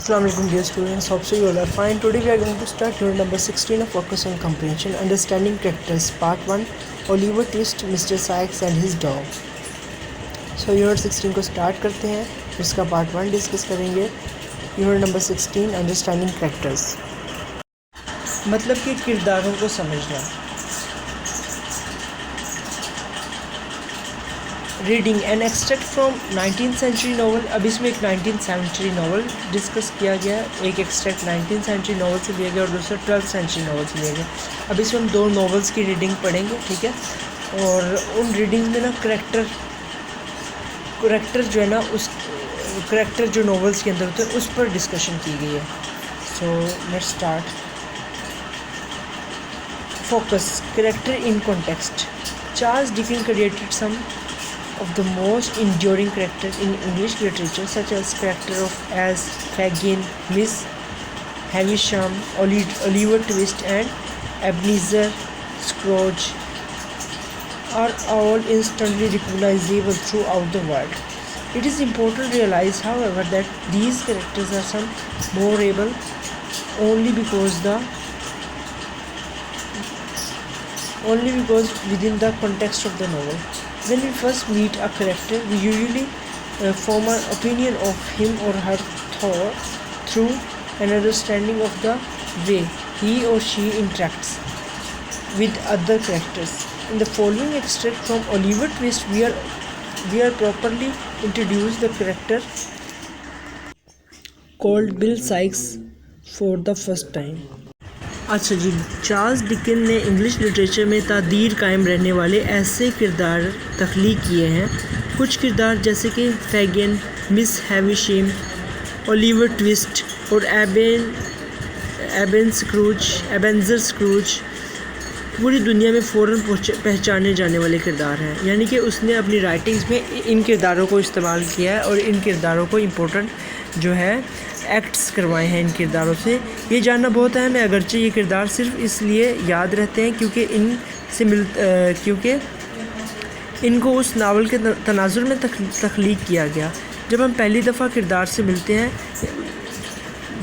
Assalamu alaikum dear students, hope so you all are fine. Today we are going to start unit number 16 of Focus on Comprehension, Understanding Characters, Part 1, Oliver Twist, Mr. Sykes and his dog. So unit 16 को start करते हैं, इसका Part 1 discuss करेंगे. Unit number 16, Understanding Characters. मतलब कि किरदारों को समझना. Reading an extract from 19th century novel. अब इसमें एक 19th सेंचुरी नावल डिस्कस किया गया. एक एक्सट्रैक्ट 19th सेंचुरी नावल से लिया गया और दूसरा 12th सेंचुरी नावल से लिया गया. अब इसमें हम दो नावल्स की रीडिंग पढ़ेंगे, ठीक है. और उन रीडिंग में ना करेक्टर जो है ना, उस करेक्टर जो नावल्स के अंदर होते हैं उस पर डिस्कशन की गई है. So let's start. Focus. Character in context. Charles Dickens created some of the most enduring characters in English literature, such as character of as Fagin, Miss Havisham, Oliver Twist, and Ebenezer Scrooge are all instantly recognizable throughout the world. It is important to realize, however, that these characters are some memorable only because within the context of the novel. When we first meet a character, we usually form an opinion of him or her through an understanding of the way he or she interacts with other characters. In the following extract from Oliver Twist, we are properly introduced the character called Bill Sykes for the first time. अच्छा जी, Charles Dickens ने English literature में तादीर कायम रहने वाले ऐसे किरदार तख्लीक किए हैं. कुछ किरदार जैसे कि फैगन, मिस हैविशम, ओलिवर ट्विस्ट और एबेंजर स्क्रूज पूरी दुनिया में फ़ौरन पहचाने जाने वाले किरदार हैं. यानी कि उसने अपनी राइटिंग्स में इन किरदारों को इस्तेमाल किया है और इन किरदारों को इम्पोर्टेंट जो है एक्ट्स करवाए हैं इन किरदारों से. ये जानना बहुत अहम है, अगरचे ये किरदार सिर्फ इसलिए याद रहते हैं क्योंकि इनको उस नावल के तनाजुर में तख्लीक किया गया. जब हम पहली दफ़ा किरदार से मिलते हैं,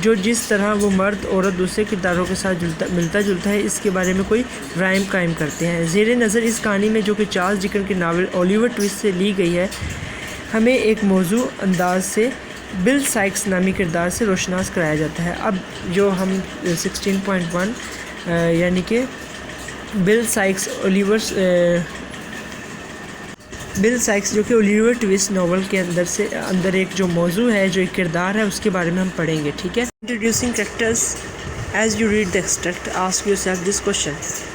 जो जिस तरह वो मर्द औरत दूसरे किरदारों के साथ मिलता जुलता है, इसके बारे में कोई राइम कायम करते हैं. ज़ेर नज़र इस कहानी में, जो कि चार्ल्स डिकेंस की नावल ओलिवर ट्विस्ट से ली गई है, हमें एक मौजू अंदाज से बिल साइक्स नामी किरदार से रोशनास कराया जाता है. अब जो हम 16.1 यानी कि बिल साइक्स जो कि ओलिवर ट्विस्ट नावल के अंदर एक जो मौजू है, जो एक किरदार है, उसके बारे में हम पढ़ेंगे, ठीक है. Introducing characters. As you read the extract, ask yourself this question.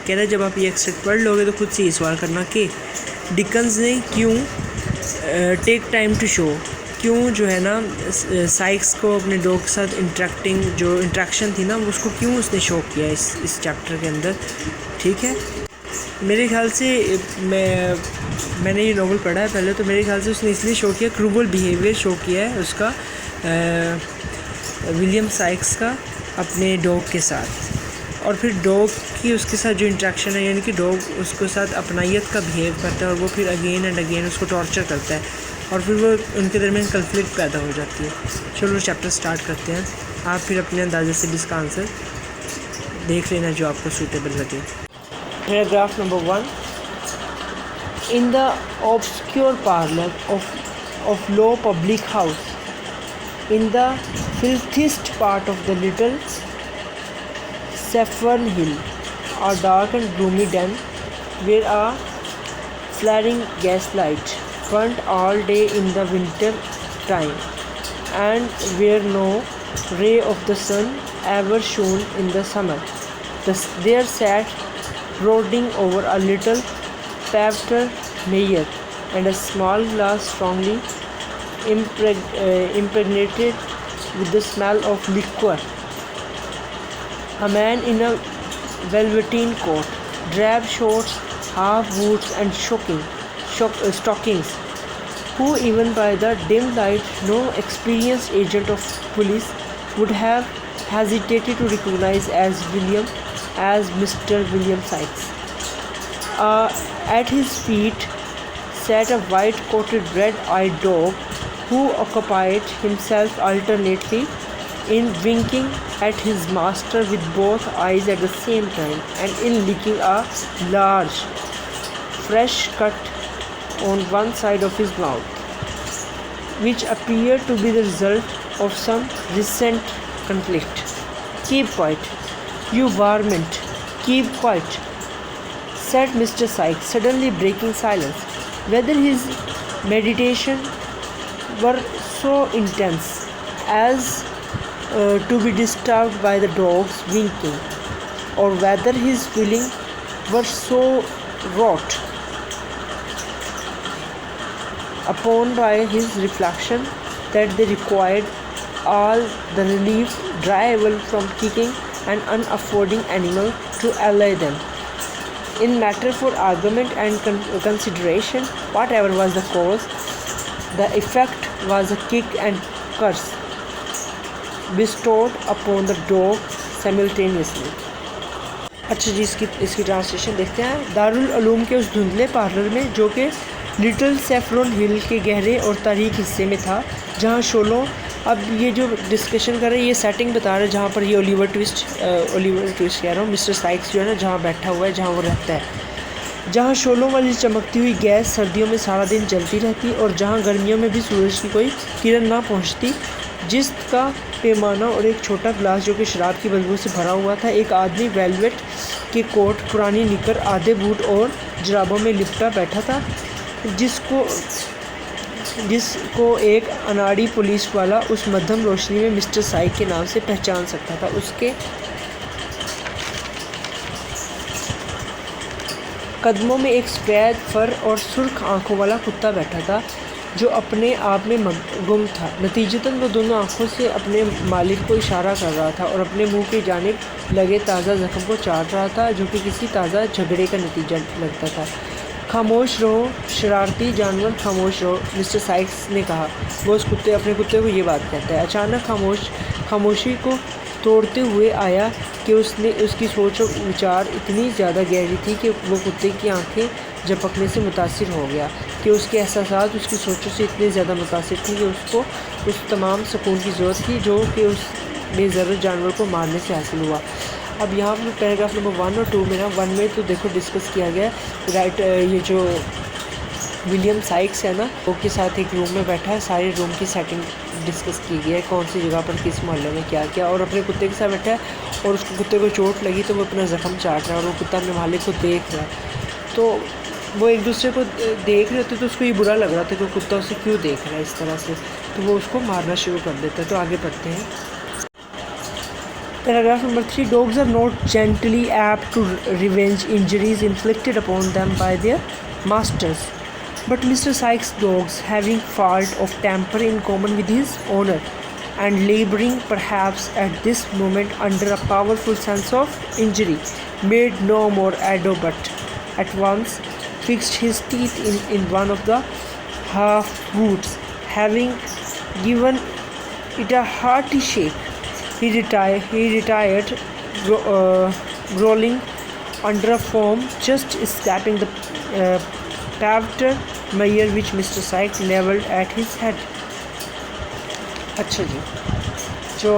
कह रहा है जब आप ये एक्सट्रैक्ट पढ़ लोगे तो खुद से ये सवाल करना कि डिकेंस ने क्यों टेक टाइम टू शो, क्यों जो है ना साइक्स को अपने डॉग के साथ इंट्रैक्शन थी ना, उसको क्यों उसने शो किया इस चैप्टर के अंदर, ठीक है. मेरे ख्याल से मैंने ये नॉवल पढ़ा है पहले, तो मेरे ख्याल से उसने इसलिए शो किया, क्रूवल बिहेवियर शो किया है उसका, विलियम साइक्स का अपने डॉग के साथ. और फिर डॉग की उसके साथ जो इंट्रैक्शन है, यानी कि डॉग उसके साथ अपनायत का बिहेव करता है और वो फिर अगेन एंड अगेन उसको टॉर्चर करता है और फिर वो उनके दरमियान कन्फ्लिक्ट पैदा हो जाती है. चलो चैप्टर स्टार्ट करते हैं. आप फिर अपने अंदाजे से इसका आंसर देख लेना जो आपको सूटेबल लगे. Paragraph number 1. In the obscure parlour of low public house in the filthiest part of the little Saffron Hill, a dark and gloomy den where a flaring gaslight burnt all day in the winter time, and where no ray of the sun ever shone in the summer. There sat brooding over a little paved mayor and a small glass strongly impregnated with the smell of liquor, a man in a velveteen coat, drab shorts, half boots and stockings, who even by the dim light no experienced agent of police would have hesitated to recognize as Mr. William Sykes. At his feet sat a white-coated, red-eyed dog who occupied himself alternately in winking at his master with both eyes at the same time, and in licking a large fresh cut on one side of his mouth, which appeared to be the result of some recent conflict. "Keep quiet, you varmint, keep quiet," said Mr. Sikes, suddenly breaking silence. Whether his meditation were so intense as to be disturbed by the dog's winking, or whether his feelings were so wrought upon by his reflection that they required all the relief derivable from kicking an unaffording animal to allay them in matter for argument and consideration. Whatever was the cause, the effect was a kick and curse bestowed upon the dog simultaneously. अच्छा जी, इसकी translation देखते हैं। दारुल उलूम के उस धुंधले parlour में जो कि लिटिल सैफरन हिल के गहरे और तारीक हिस्से में था, जहाँ शोलों, अब ये जो डिस्कशन कर रहे हैं ये सेटिंग बता रहे हैं जहाँ पर ये ओलिवर ट्विस्ट कह रहा हूँ, मिस्टर साइक्स जो है ना जहाँ बैठा हुआ है, जहाँ वो रहता है, जहाँ शोलों वाली चमकती हुई गैस सर्दियों में सारा दिन चलती रहती और जहाँ गर्मियों में भी सूरज की कोई किरण ना पहुँचती, जिसका पैमाना और एक छोटा ग्लास जो कि शराब की बदबू से भरा हुआ था। एक आदमी वेलवेट के कोट, पुरानी निकर, आधे बूट और जुराबों में लिपटा बैठा था, जिसको एक अनाड़ी पुलिस वाला उस मध्यम रोशनी में मिस्टर साइक के नाम से पहचान सकता था। उसके कदमों में एक सफ़ेद फर और सुर्ख आंखों वाला कुत्ता बैठा था जो अपने आप में गुम था। नतीजतन वो दोनों आंखों से अपने मालिक को इशारा कर रहा था और अपने मुंह की जानिब लगे ताज़ा ज़ख्म को चाट रहा था, जो कि किसी ताज़ा झगड़े का नतीजा लगता था। "खामोश रहो शरारती जानवर, खामोश रहो," मिस्टर साइक्स ने कहा। वो अपने कुत्ते को ये बात कहता है। अचानक खामोशी को तोड़ते हुए आया कि उसकी सोच और विचार इतनी ज़्यादा गहरी थी कि वो कुत्ते की आंखें झपकने से मुतासिर हो गया, कि उसके एहसासात उसकी सोचों से इतने ज़्यादा मुतासिर थे कि उसको उस तमाम सुकून की ज़रूरत थी जो कि उस बेज़र्र जानवर को मारने से हासिल हुआ। अब यहाँ पर पैराग्राफ नंबर 1 और 2 में ना 1 में तो देखो डिस्कस किया गया राइट, ये जो विलियम साइक्स है ना वो के साथ एक रूम में बैठा है, सारे रूम की सेटिंग डिस्कस की गई है, कौन सी जगह पर किस मोहल्ले में क्या क्या, और अपने कुत्ते के साथ बैठा है और उसको कुत्ते को चोट लगी तो वो अपना ज़ख्म चाट रहा है और वो कुत्ता अपने मालिक को देख रहा है। तो वो एक दूसरे को देख रहे थे तो उसको ये बुरा लग रहा था कि कुत्ता उसे क्यों देख रहा है इस तरह से, तो वो उसको मारना शुरू कर देता है। तो आगे पढ़ते हैं। Paragraph number 3, dogs are not gently apt to revenge injuries inflicted upon them by their masters, but Mr. Sikes' dogs, having fault of temper in common with his owner, and labouring perhaps at this moment under a powerful sense of injury, made no more ado but at once fixed his teeth in one of the half-boots. Having given it a hearty shake, he retired growling under a foam, just escaping the paved mire which Mr. Sikes levelled at his head. अच्छा जी, जो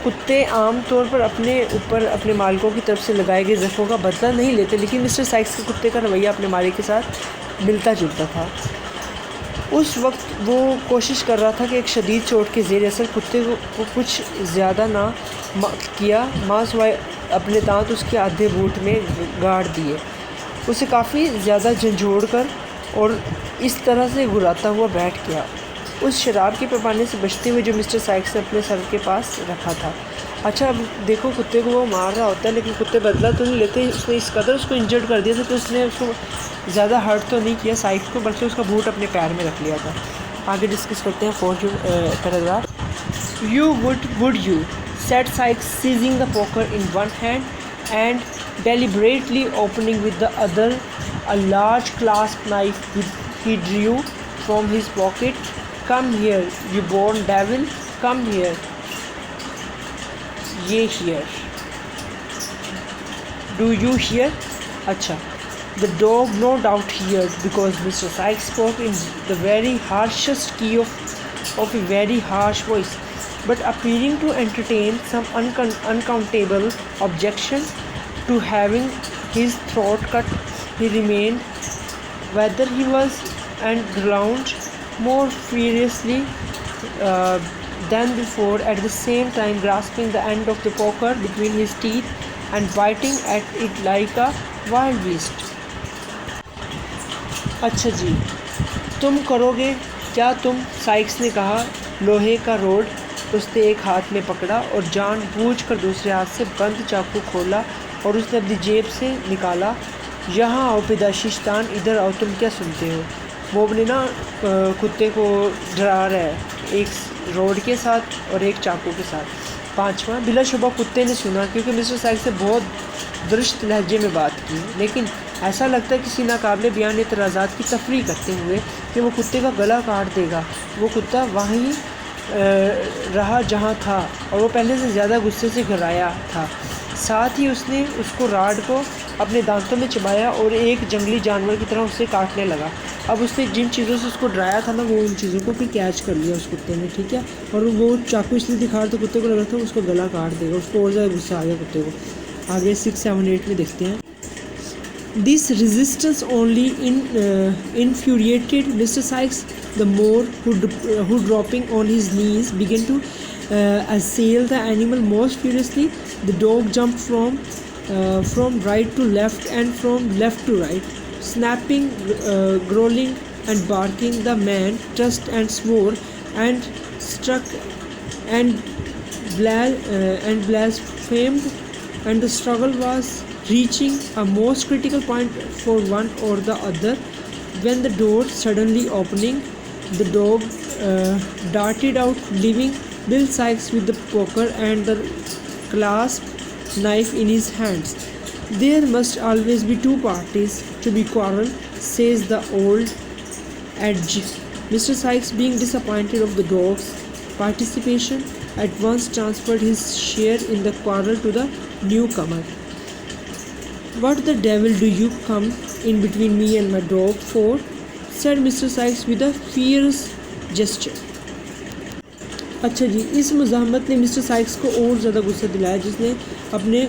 कुत्ते आम तौर पर अपने ऊपर अपने मालिकों की तरफ से लगाए गए ज़ख्मों का बदला नहीं लेते, लेकिन मिस्टर साइक्स के कुत्ते का रवैया अपने मालिक के साथ मिलता जुलता था। उस वक्त वो कोशिश कर रहा था कि एक शदीद चोट के ज़ेर असर कुत्ते को कुछ ज़्यादा ना किया, मांसवाए अपने दांत उसके आधे बूट में गाड़ दिए, उसे काफ़ी ज़्यादा झंझोड़ कर और इस तरह से घुराता हुआ बैठ गया उस शराब के पैमाने से बचते हुए जो मिस्टर साइक्स ने अपने सर के पास रखा था। अच्छा, अब देखो कुत्ते को वो मार रहा होता है लेकिन कुत्ते बदला तो नहीं लेते, उसने इस कदर उसको इंजर्ड कर दिया था कि उसने उसको ज़्यादा हर्ट तो नहीं किया साइक्स को, बल्कि उसका बूट अपने पैर में रख लिया था। आगे डिस्कस करते हैं 4 paragraph. Would you said Sikes seizing the poker in one hand and deliberately opening with the other a large clasp knife he drew from his pocket. Come here, you born devil, come here. ये here. Do you hear? अच्छा, The dog no doubt heard, because Mr. Sykes spoke in the very harshest key of a very harsh voice, but appearing to entertain some uncountable objection to having his throat cut, he remained whether he was, and growled more furiously than before, at the same time grasping the end of the poker between his teeth and biting at it like a wild beast. अच्छा जी, तुम करोगे क्या तुम? Sikes ने कहा। लोहे का road उसने एक हाथ में पकड़ा और जानबूझकर दूसरे हाथ से बंद चाकू खोला और उसने अपनी जेब से निकाला। यहाँ आओ पैदाशिश्तान, इधर आओ, तुम क्या सुनते हो? वो अपने ना कुत्ते को डरा रहा है, एक रोड के साथ और एक चाकू के साथ। पाँचवा, बिलाशुबा कुत्ते ने सुना, क्योंकि मिस्टर साइक्स ने बहुत दुरुस्त लहजे में बात की, लेकिन ऐसा लगता है किसी नाकाबिले बयान एतराज़ात की तफरीह करते हुए कि वो कुत्ते का गला काट देगा। वो कुत्ता वहीं रहा जहाँ था और वो पहले से ज़्यादा गुस्से से घबराया था। साथ ही उसने उसको राड को अपने दांतों में चबाया और एक जंगली जानवर की तरह उससे काटने लगा। अब उसने जिन चीज़ों से उसको डराया था ना, वो उन चीज़ों को फिर कैच कर लिया उस कुत्ते ने, ठीक है। और वो चाकू इसलिए दिखा रहा था, कुत्ते को लगा था उसको गला काट देगा। उसको और ज़्यादा गुस्सा आ गया कुत्ते को। आगे 6, 7, 8 में देखते हैं। This resistance only infuriated Mr. Sykes the more, who dropping on his knees began to assail the animal most furiously. The dog jumped from right to left and from left to right, snapping, growling and barking. The man cursed and swore and struck and blasphemed, and the struggle was reaching a most critical point for one or the other, when the door suddenly opening, the dog darted out, leaving Bill Sykes with the poker and the clasp knife in his hands. There must always be two parties to be quarrel, says the old adage. Mr. Sykes, being disappointed of the dog's participation, at once transferred his share in the quarrel to the newcomer. What the devil do you come in between me and my dog for? Said Mr. Sykes with a fierce gesture. अच्छा जी, इस मुज़ाहमत ने mister Sikes को और ज़्यादा गुस्सा दिलाया, जिसने अपने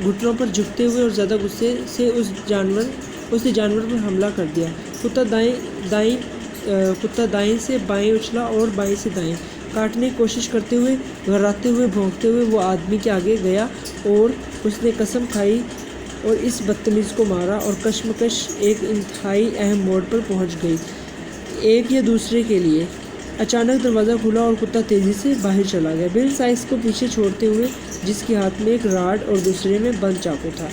घुटनों पर झुकते हुए और ज़्यादा गुस्से से उसने जानवर पर हमला कर दिया। कुत्ता दाएं से बाएं उछला और बाएं से दाएं काटने की कोशिश करते हुए, घबराते हुए, भौंकते हुए वो आदमी के आगे गया और उसने कसम खाई और इस बदतमीज़ को मारा, और कशमकश एक इंतहाई अहम मोड़ पर पहुंच गई, एक या दूसरे के लिए। अचानक दरवाज़ा खुला और कुत्ता तेज़ी से बाहर चला गया, बिल साइक्स को पीछे छोड़ते हुए, जिसके हाथ में एक राड और दूसरे में बंद चाकू था।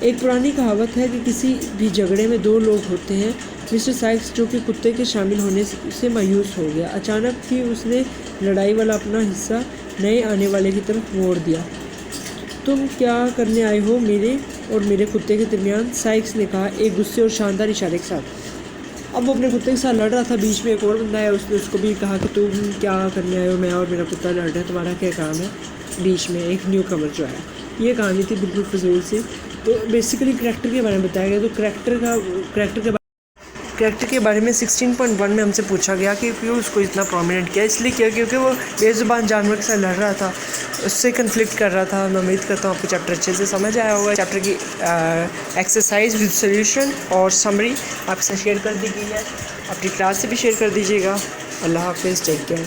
एक पुरानी कहावत है कि किसी भी झगड़े में दो लोग होते हैं। मिस्टर साइक्स, जो कि कुत्ते के शामिल होने से मायूस हो गया, अचानक ही उसने लड़ाई वाला अपना हिस्सा नए आने वाले की तरफ मोड़ दिया। तुम क्या करने आए हो मेरे और मेरे कुत्ते के दरमियान? साइक्स ने कहा, एक गुस्से और शानदार इशारे के साथ। अब वो अपने कुत्ते के साथ लड़ रहा था, बीच में एक और बंदा है, उसने उसको भी कहा कि तुम क्या करने आए हो, मैं और मेरा कुत्ता लड़ रहे हैं, तुम्हारा क्या काम है? बीच में एक न्यू कमर जो है, ये कहानी थी बिल्कुल फजूल सी। तो बेसिकली करैक्टर के बारे में बताया गया। तो करैक्टर के बारे में 16.1 में हमसे पूछा गया कि क्यों उसको इतना प्रोमिनेंट किया। इसलिए किया क्योंकि वो बेज़ुबान जानवर के साथ लड़ रहा था, उससे कन्फ्लिक्ट कर रहा था। मैं उम्मीद करता हूँ आपको चैप्टर अच्छे से समझ आया होगा। चैप्टर की एक्सरसाइज विद सोल्यूशन और समरी आपसे शेयर कर दी गई है, अपनी क्लास से भी शेयर कर दीजिएगा। अल्लाह हाफिज़, टेक केयर।